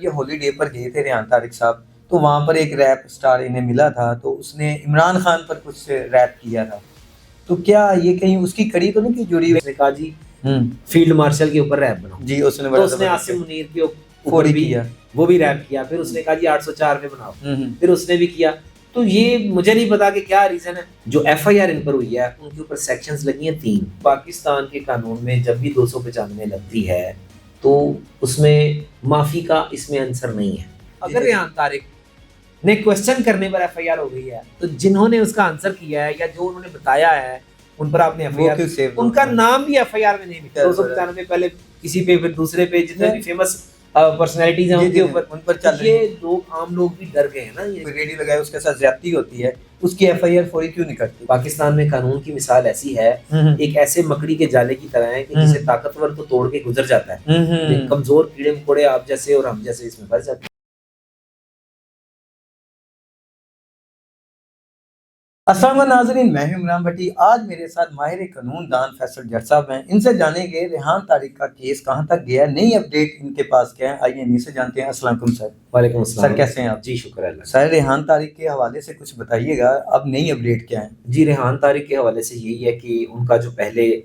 یہ ہالیڈے پر گئے تھے ریحان طارق صاحب، تو وہاں پر ایک ریپ سٹار انہیں ملا تھا، تو اس نے عمران خان پر کچھ ریپ کیا تھا، تو کیا یہ کہیں اس کی کڑی تو نہیں کہ جڑی ہوئی؟ اس نے کہا جی فیلڈ مارشل کے اوپر ریپ بناؤ جی، اس نے تو اس نے عاصم منیر کے اوپر بھی کیا، وہ بھی ریپ کیا. پھر اس نے کہا جی 804 پہ بناؤ، پھر اس نے بھی کیا. تو یہ مجھے نہیں پتا کہ کیا ریزن ہے. جو ایف آئی آر ان پر ہوئی ہے ان کے اوپر سیکشنز لگی ہیں 3. پاکستان کے قانون میں جب بھی 295 لگتی ہے تو اس میں معافی کا اس میں عنصر نہیں ہے. اگر ریحان طارق نے کوشچن کرنے پر ایف آئی آر ہو گئی ہے تو جنہوں نے اس کا آنسر کیا ہے یا جو انہوں نے بتایا ہے ان پر آپ نے ایف آئی آر، ان کا نام بھی ایف آئی آر میں نہیں لکھا. 295 پہلے کسی پہ پھر دوسرے پہ، جتنے بھی فیمس پرسنالٹیز ہیں ان کے اوپر ان پر چل رہی. یہ لوگ عام لوگ بھی ڈر گئے ہیں نا، یہ ریڈی لگائے اس کے ساتھ زیادتی ہوتی ہے، اس کی ایف آئی آر فوری کیوں نہیں کرتی؟ پاکستان میں قانون کی مثال ایسی ہے، ایک ایسے مکڑی کے جالے کی طرح ہے کہ جسے طاقتور تو توڑ کے گزر جاتا ہے، کمزور کیڑے مکوڑے آپ جیسے اور ہم جیسے اس میں پھنس جاتے ہیں. السلام علیکم ناظرین، میں ہوں عمران بھٹی. آج میرے ساتھ ماہر قانون دان فیصل جٹ صاحب ہیں. ان سے جانیں گے ریحان طارق کا کیس کہاں تک گیا ہے، نئی اپڈیٹ ان کے پاس کیا ہے. آئیے انہیں سے جانتے ہیں. السلام علیکم سر. وعلیکم السلام. سر کیسے ہیں آپ؟ جی شکر اللہ. سر ریحان طارق کے حوالے سے کچھ بتائیے گا، اب نئی اپڈیٹ کیا ہے؟ جی ریحان طارق کے حوالے سے یہی ہے کہ ان کا جو پہلے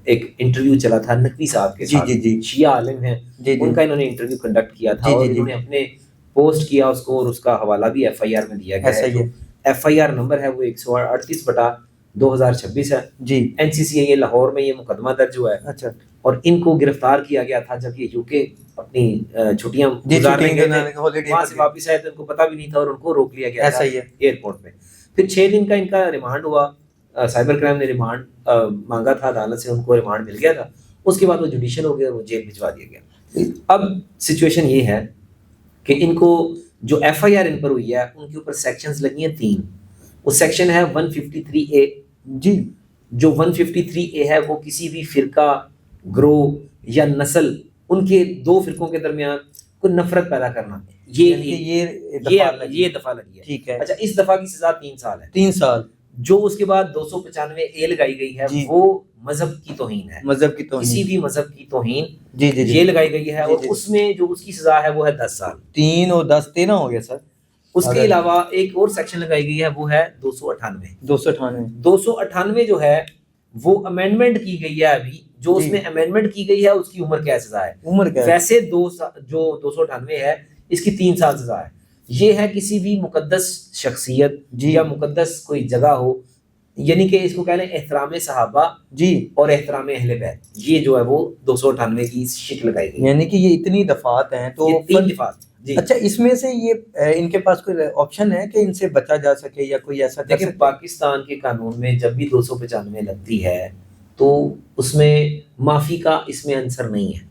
ایک انٹرویو چلا تھا نقوی صاحب کے ساتھ، شیعہ عالم ہیں، ان کا انہوں نے انٹرویو کنڈکٹ کیا تھا اور انہوں نے اپنے پوسٹ کیا اس کو، اور اس کا حوالہ بھی ایف آئی آر میں دیا گیا ہے. ایف آئی آر نمبر ہے وہ 138/2026 ہے. جی این سی سی اے لاہور میں یہ مقدمہ درج ہوا ہے. اچھا. اور ان کو گرفتار کیا گیا تھا جب یہ یو کے اپنی چھٹیاں گزارنے گئے تھے، وہاں سے واپس آئے تو ان کو پتہ بھی نہیں تھا اور ان کو روک لیا گیا تھا ایئرپورٹ پہ. پھر 6 دن کا ان کا ریمانڈ ہوا، سائبر کرائم نے ریمانڈ مانگا تھا عدالت سے، ان کو ریمانڈ مل گیا تھا. اس کے بعد وہ جوڈیشل ہو گیا اور وہ جیل بھجوا دیا گیا. اب سچویشن یہ ہے کہ ان کو جو ایف آئی آر ان پر ہوئی ہے ان کے اوپر سیکشنز لگی ہیں 3. وہ سیکشن ہے 153A. جی جو 153A ہے وہ کسی بھی فرقہ، گروہ یا نسل، ان کے 2 فرقوں کے درمیان کوئی نفرت پیدا کرنا، یہ دفعہ لگی ہے. ٹھیک ہے. اچھا اس دفعہ کی سزا 3 سال ہے. 3 سال. جو اس کے بعد 295A لگائی گئی ہے وہ مذہب کی توہین ہے، مذہب کی توہین، کسی بھی مذہب کی توہین یہ لگائی گئی ہے. اور اس میں جو اس کی سزا ہے وہ ہے 10 سال. 3 اور 10 13 ہو گیا سر. اس کے علاوہ ایک اور سیکشن لگائی گئی ہے وہ ہے 298. 298 جو ہے وہ امینڈمنٹ کی گئی ہے ابھی. جو اس میں امینڈمنٹ کی گئی ہے اس کی عمر کیا سزا ہے؟ عمر کیا؟ ویسے جو 298 ہے اس کی 3 سال سزا ہے. یہ ہے کسی بھی مقدس شخصیت یا مقدس کوئی جگہ ہو، یعنی کہ اس کو کہہ لیں احترام صحابہ اور احترام اہل بیت، یہ جو ہے وہ 298 کی شکل لگائی گئی. یعنی کہ یہ اتنی دفعات ہیں تو 3 دفعات. اچھا اس میں سے یہ ان کے پاس کوئی آپشن ہے کہ ان سے بچا جا سکے یا کوئی ایسا؟ دیکھیں پاکستان کے قانون میں جب بھی 295 لگتی ہے تو اس میں معافی کا اس میں عنصر نہیں ہے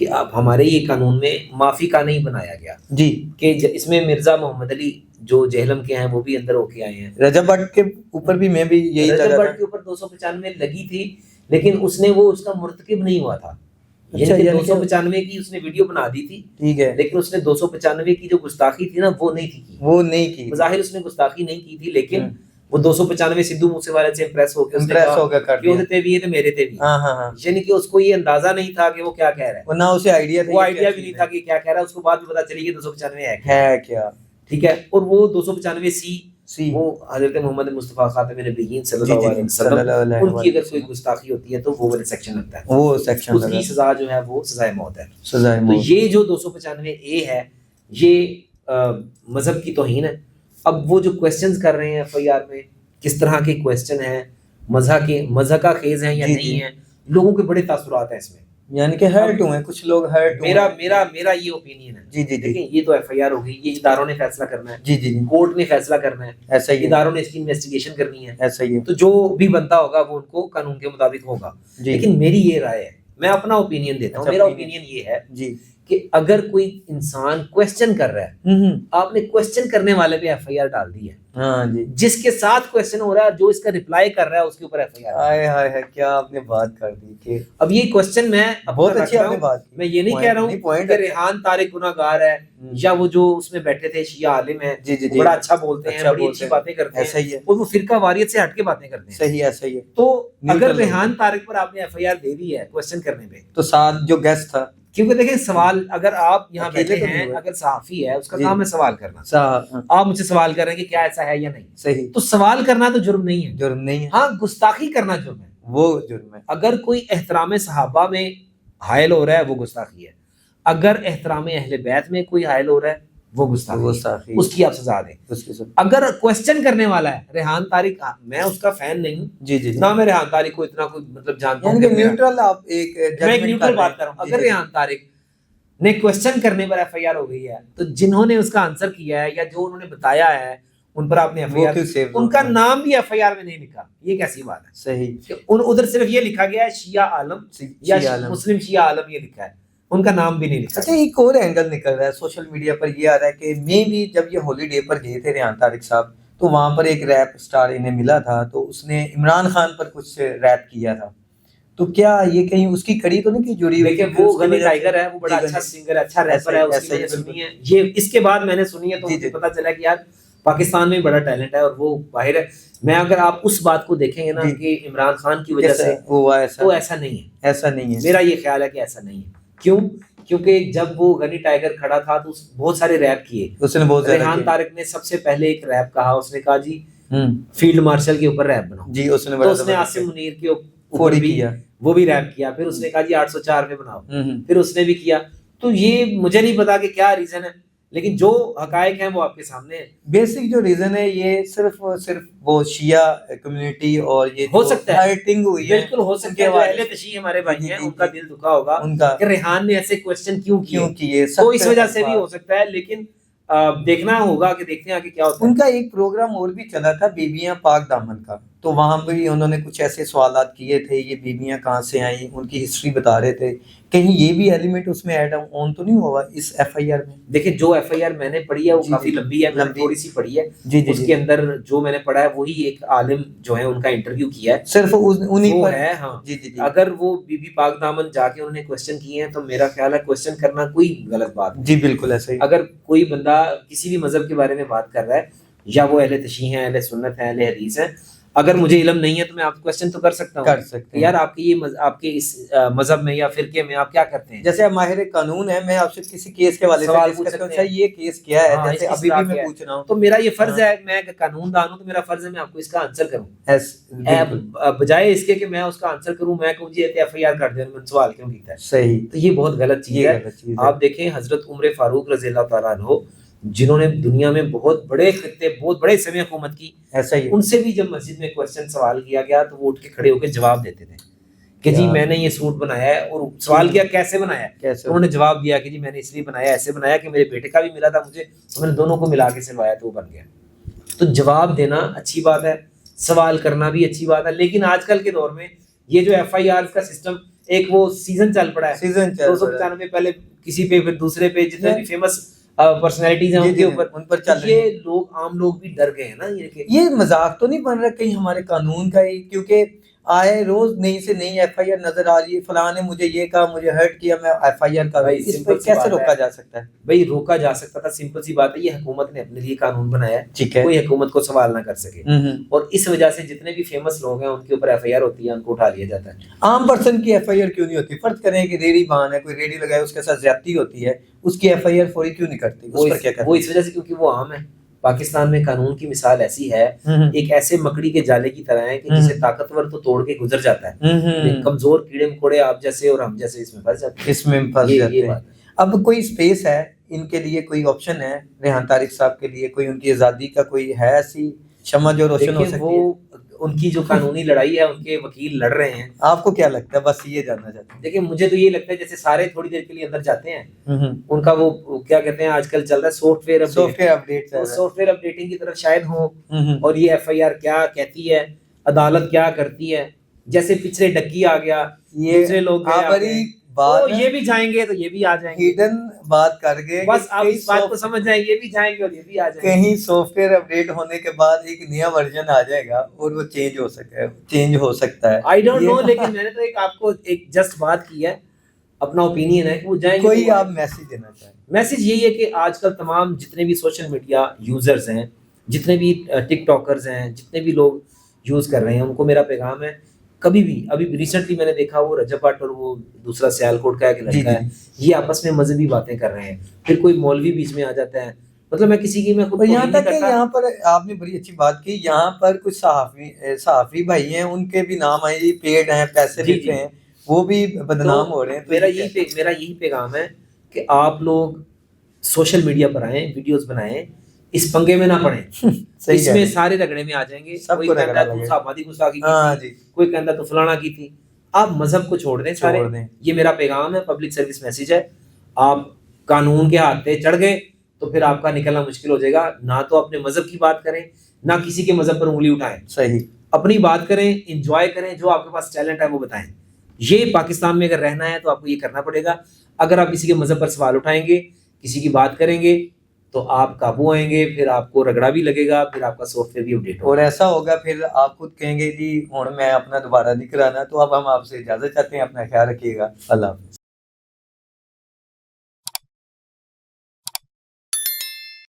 کہ اب ہمارے یہ قانون میں معافی کا نہیں بنایا گیا جی کہ اس میں مرزا محمد علی جو جہلم کے ہیں وہ بھی اندر ہو کے آئے ہیں. رجب بٹ کے اوپر بھی میں بھی یہی رجب بٹ کے اوپر 295 لگی تھی لیکن اس نے وہ اس کا مرتکب نہیں ہوا تھا. یعنی 295 کی اس نے ویڈیو بنا دی تھی، ٹھیک ہے، لیکن اس نے 295 کی جو گستاخی تھی نا وہ نہیں تھی. بظاہر اس نے گستاخی نہیں کی تھی لیکن وہ 295 سدھو موسے والے سے امپریس ہو کے کیوں تے بھی ہے تے میرے تے بھی. یعنی کہ اس کو یہ اندازہ نہیں تھا کہ وہ کیا کہہ رہا ہے، نہ اسے آئیڈیا بھی نہیں تھا کہ کیا کہہ رہا ہے. اس کو بعد میں پتا چلی کہ 295 ہے کیا. ٹھیک ہے. اور وہ 295C وہ حضرت محمد مصطفیٰ خاتم نبیین صلی اللہ علیہ وسلم ان کی اگر کوئی گستاخی ہوتی ہے تو وہ والا سیکشن لگتا ہے. وہ سیکشن اس کی سزا جو ہے وہ سزائے موت ہے. تو یہ جو 295A ہے یہ مذہب کی توہین ہے. اب وہ جو کوسچنز کر رہے ہیں ایف آئی آر میں کس طرح کے کوسچن ہیں، مذہب کا خیز ہیں یا نہیں ہیں، لوگوں کے بڑے تاثرات ہیں اس میں. یعنی کہ ہرٹ ہوئے کچھ لوگ ہرٹ. میرا یہ اوپینین ہے. لیکن یہ تو ایف آئی آر ہو گئی، یہ اداروں نے فیصلہ کرنا ہے. کورٹ نے فیصلہ کرنا ہے. ایسا ہی اداروں نے اس کی انویسٹیگیشن کرنی ہے. ایسا ہی تو جو بھی بنتا ہوگا وہ ان کو قانون کے مطابق ہوگا. لیکن میری یہ رائے ہے، میں اپنا اوپینین دیتا ہوں. میرا اوپینین یہ ہے کہ اگر کوئی انسان کوسچن کر رہا ہے، آپ نے کوسچن کرنے والے پہ ایف آئی آر ڈال دی ہے. جس کے ساتھ کوسچن ہو رہا ہے جو اس کا ریپلائی کر رہا ہے اس کے اوپر ایف آئی آر. ہائے کیا آپ نے بات کر دی کہ اب یہ کوسچن میں بہت اچھی آپ نے بات کی. میں یہ نہیں کہہ رہا ہوں کہ ریحان طارق گناہ گار ہے یا وہ جو اس میں بیٹھے تھے شیعہ عالم ہیں بڑا اچھا بولتے ہیں، بڑی اچھی باتیں کرتے ہیں اور وہ فرقہ واریت سے ہٹ کے باتیں کرتے ہیں. صحیح ہے صحیح ہے. تو اگر ریحان طارق پر آپ نے ایف آئی آر دے دی ہے کوسچن کرنے پہ، تو ساتھ جو گیسٹ تھا کیونکہ دیکھیں سوال اگر آپ یہاں اکیلے بیٹھے تو نہیں ہیں ہوئے. اگر صحافی ہے اس کا جی. کام ہے سوال کرنا. صحیح آپ مجھ سے سوال کر رہے ہیں کہ کیا ایسا ہے یا نہیں, صحیح تو سوال کرنا تو جرم نہیں ہے. جرم نہیں ہے, ہاں گستاخی کرنا جرم ہے, وہ جرم ہے. اگر کوئی احترام صحابہ میں حائل ہو رہا ہے وہ گستاخی ہے, اگر احترام اہل بیت میں کوئی حائل ہو رہا ہے وہ گستاخی, اس کی آپ سزا دیں. اس کے ساتھ اگر کوسچن کرنے والا ہے ریحان طارق, میں اس کا فین نہیں ہوں جی جی نہ, میں ریحان طارق کو اتنا کوئی مطلب جانتا ہوں, یعنی کہ نیوٹرل آپ ایک میں ایک نیوٹرل بات کر رہا ہوں. اگر ریحان طارق نے کوسچن کرنے پر ایف آئی آر ہو گئی ہے تو جنہوں نے اس کا آنسر کیا ہے یا جو انہوں نے بتایا ہے ان پر آپ نے ایف آئی آر, ان کا نام بھی ایف آئی آر میں نہیں لکھا, یہ کیسی بات ہے؟ صحیح, ادھر صرف یہ لکھا گیا ہے شیعہ عالم یا مسلم شیعہ عالم, یہ لکھا ہے, ان کا نام بھی نہیں لکھا. اچھا ایک اور اینگل نکل رہا ہے سوشل میڈیا پر, یہ آ رہا ہے کہ میں بھی جب یہ ہولی ڈے پر گئے تھے ریحان طارق صاحب, تو وہاں پر ایک ریپ اسٹار انہیں ملا تھا, تو اس نے عمران خان پر کچھ ریپ کیا تھا, تو کیا یہ کہیں اس کی کڑی تو نہیں کہ جڑی ہوئی؟ دیکھیں وہ غنی ٹائیگر ہے, وہ بڑا اچھا سنگر ہے, اچھا ریپر ہے, اس کی میں نے سنی ہے, یہ اس کے بعد میں نے سنی ہے تو مجھے پتا چلا کہ یار پاکستان میں بڑا ٹیلنٹ ہے اور وہ باہر ہے. میں اگر آپ اس بات کو دیکھیں گے نا کہ عمران خان کی وجہ سے تو ایسا نہیں ہے, ایسا نہیں ہے, میرا یہ خیال ہے کہ ایسا نہیں ہے. کیوں؟ کیونکہ جب وہ غنی ٹائیگر کھڑا تھا تو بہت سارے ریپ کیے اس نے, ریحان طارق نے سب سے پہلے ایک ریپ کہا, اس نے کہا جی فیلڈ مارشل کے اوپر ریپ بناؤ جی, اس نے عاصم منیر کے اوپر بھی وہ بھی ریپ کیا, پھر اس نے کہا جی 804 پہ بناؤ, پھر اس نے بھی کیا. تو یہ مجھے نہیں پتا کہ کیا ریزن ہے, لیکن جو حقائق ہیں وہ آپ کے سامنے ہیں. بیسک جو ریزن ہے یہ صرف وہ شیعہ کمیونٹی اور یہ ہو سکتا ہے ہائٹنگ ہوئی ہے, بالکل ہو سکتا ہے, جو اہل تشیع ہمارے بھائی ہیں ان کا دل دکھا ہوگا ان کا کہ ریحان نے ایسے کوسچن کیوں کیے, تو اس وجہ سے بھی ہو سکتا ہے. لیکن دیکھنا ہوگا کہ دیکھتے ہیں آگے کیا ہوتا ہے. ان کا ایک پروگرام اور بھی چلا تھا بیویاں پاک دامن کا, تو وہاں پہ بھی انہوں نے کچھ ایسے سوالات کیے تھے, یہ بیویاں کہاں سے آئیں, ان کی ہسٹری بتا رہے تھے, کہیں یہ بھی ایلیمنٹ اس میں ایڈ آن تو نہیں ہوا اس ایف آئی آر میں؟ دیکھیں جو ایف آئی آر میں نے پڑھی ہے وہ کافی لمبی ہے, میں نے تھوڑی سی پڑھی ہے, اس کے اندر جو میں نے پڑھا ہے وہی ایک عالم جو ہے ان کا انٹرویو کیا ہے, صرف انہی پر ہے. ہاں اگر وہ بی بی پاک دامن جا کے انہوں نے کوسچن کیے ہیں تو میرا خیال ہے کوسچن کرنا کوئی غلط بات نہیں. جی بالکل ایسا ہی. اگر کوئی بندہ کسی بھی مذہب کے بارے میں بات کر رہا ہے, یا وہ اہل تشیع ہیں, اہل سنت ہیں, اہل حدیث ہیں, اگر مجھے علم نہیں ہے تو میں آپ کو کوسچن تو کر سکتا ہوں, یار آپ کی یہ آپ کے اس مذہب میں یا فرقے میں آپ کیا کرتے ہیں. جیسے ماہر قانون ہے, میں آپ سے کسی کیس کے حوالے سے ڈسکس کروں کہ یہ کیس کیا ہے, جیسے ابھی بھی میں پوچھ رہا ہوں, تو میرا یہ فرض ہے, میں قانون دان ہوں تو میرا فرض ہے میں آپ کو اس کا آنسر کروں, بجائے اس کے کہ میں اس کا آنسر کروں, میں کہوں جی ایف آئی آر کر دیں, میں سوال کیوں کیتا ہے. صحیح, تو یہ بہت غلط چیز ہے. آپ دیکھیں حضرت عمر فاروق رضی اللہ تعالیٰ عنہ, جنہوں نے دنیا میں بہت بڑے خطے, بہت بڑے سمے حکومت کی, ایسا ہی ان سے بھی جب مسجد میں کوسچن سوال کیا گیا تو وہ اٹھ کے کھڑے ہو کے جواب دیتے تھے کہ جی میں نے یہ سوٹ بنایا ہے, اور سوال کیا کیسے بنایا ہے, انہوں نے جواب دیا کہ جی میں نے اس لیے بنایا, ایسے بنایا کہ میرے بیٹے کا بھی ملا تھا مجھے, تو میں نے دونوں کو ملا کے سلوایا تو وہ بن گیا. تو جواب دینا اچھی بات ہے, سوال کرنا بھی اچھی بات ہے, لیکن آج کل کے دور میں یہ جو ایف آئی آر کا سسٹم, ایک وہ سیزن چل پڑا ہے 295 پہلے کسی پہ پھر دوسرے پہ, جتنے بھی فیمس پرسنالٹیز ہیں ان کے اوپر, ان پر چل رہے ہیں. یہ لوگ عام لوگ بھی ڈر گئے ہیں نا, یہ مذاق تو نہیں بن رہا کہیں ہمارے قانون کا ہی, کیونکہ آئے روز نئی سے نئی ایف آئی آر نظر آ رہی ہے, فلاں نے مجھے یہ کہا, مجھے ہرٹ کیا, میں ایف آئی آر کر رہا ہوں. اس پر کیسے روکا جا سکتا ہے؟ بھائی روکا جا سکتا تھا, سمپل سی بات ہے, یہ حکومت نے اپنے لیے قانون بنایا ہے, کوئی حکومت کو سوال نہ کر سکے, اور اس وجہ سے جتنے بھی فیمس لوگ ہیں ان کے اوپر ایف آئی آر ہوتی ہے, ان کو اٹھا لیا جاتا ہے. عام پرسن کی ایف آئی آر کیوں نہیں ہوتی؟ فرض کریں کہ ریڑھی بان ہے, کوئی ریڑھی لگائے, اس کے ساتھ زیادتی ہوتی ہے, اس کی ایف آئی آر فوری کیوں نہیں کرتی؟ وہ اس وجہ سے کیونکہ وہ عام ہے. پاکستان میں قانون کی مثال ایسی ہے, ایک ایسے مکڑی کے جالے کی طرح ہے کہ جسے طاقتور تو توڑ کے گزر جاتا ہے, کمزور کیڑے مکوڑے آپ جیسے اور ہم جیسے اس میں پھنس جاتے ہیں. اب کوئی سپیس ہے ان کے لیے, کوئی آپشن ہے ریحان طارق صاحب کے لیے, کوئی ان کی آزادی کا کوئی ہے ایسی شمع جو روشن ہو سکتی ہے؟ ان کی جو قانونی لڑائی ہے, ان کے وکیل لڑ رہے ہیں. آپ کو کیا لگتا ہے؟ بس یہ جاننا چاہتے ہیں. دیکھیں مجھے تو یہ لگتا ہے جیسے سارے تھوڑی دیر کے لیے اندر جاتے ہیں, ان کا وہ کیا کہتے ہیں آج کل چل رہا ہے سافٹ ویئر اپڈیٹنگ کی طرف شاید ہوں, اور یہ ایف آئی آر کیا کہتی ہے, عدالت کیا کرتی ہے, جیسے پچھلے ڈکی آ گیا, دوسرے لوگ یہ بھی جائیں گے تو یہ بھی آ جائیں گے, ہیڈن بات کر گئے, بس آپ اس بات کو سمجھ جائیں, یہ بھی جائیں گے اور یہ بھی آ جائیں گے. کہیں سافٹ ویئر اپڈیٹ ہونے کے بعد ایک نیا ورژن آ جائے گا اور وہ چینج ہو سکتا ہے. آئی ڈونٹ نو, لیکن میں نے تو ایک آپ کو ایک جسٹ بات کی ہے, اپنا اوپینین ہے کہ وہ جائیں گے. کوئی آپ میسج دینا چاہیں؟ میسج یہی ہے کہ آج کل تمام جتنے بھی سوشل میڈیا یوزرز ہیں, جتنے بھی ٹک ٹاکرز ہیں, جتنے بھی لوگ یوز کر رہے ہیں, ان کو میرا پیغام ہے کبھی بھی. ابھی ریسنٹلی میں نے دیکھا وہ رجب بٹ اور وہ دوسرا سیالکوٹ کا ایک لڑکا ہے, یہ آپس میں مذہبی باتیں کر رہے ہیں, پھر کوئی مولوی بیچ میں آ جاتا ہے. مطلب میں کسی کی میں خود یہاں تک کہ یہاں پر آپ نے بڑی اچھی بات کی, یہاں پر کچھ صحافی بھائی ہیں, ان کے بھی نام آئے, یہ پیڈ ہیں, پیسے دیتے ہیں, وہ بھی بدنام ہو رہے ہیں. میرا یہی پیغام ہے کہ آپ لوگ سوشل میڈیا پر آئیں, ویڈیوز بنائیں, اس پنگے میں نہ پڑیں. اس میں سارے رگڑے میں آ جائیں گے. کوئی کہتا ہے تو صحابہ گستاخی کی تھی, کوئی کہتا ہے تو فلانا کی تھی. آپ مذہب کو چھوڑ دیں سارے. یہ میرا پیغام ہے, پبلک سروس میسج ہے. آپ قانون کے ہاتھ پہ چڑھ گئے تو پھر آپ کا نکلنا مشکل ہو جائے گا. نہ تو اپنے مذہب کی بات کریں, نہ کسی کے مذہب پر انگلی اٹھائیں. صحیح, اپنی بات کریں, انجوائے کریں, جو آپ کے پاس ٹیلنٹ ہے وہ بتائیں. یہ پاکستان میں اگر رہنا ہے تو آپ کو یہ کرنا پڑے گا. اگر آپ کسی کے مذہب پر سوال اٹھائیں گے, کسی کی بات کریں گے, تو آپ قابو آئیں گے, پھر آپ کو رگڑا بھی لگے گا, پھر آپ کا سافٹ ویئر بھی اپڈیٹ ہوگا. اور ایسا ہوگا پھر آپ خود کہیں گے جی ہوں میں اپنا دوبارہ نہیں کرانا. تو اب ہم آپ سے اجازت چاہتے ہیں, اپنا خیال رکھیے گا. اللہ حافظ.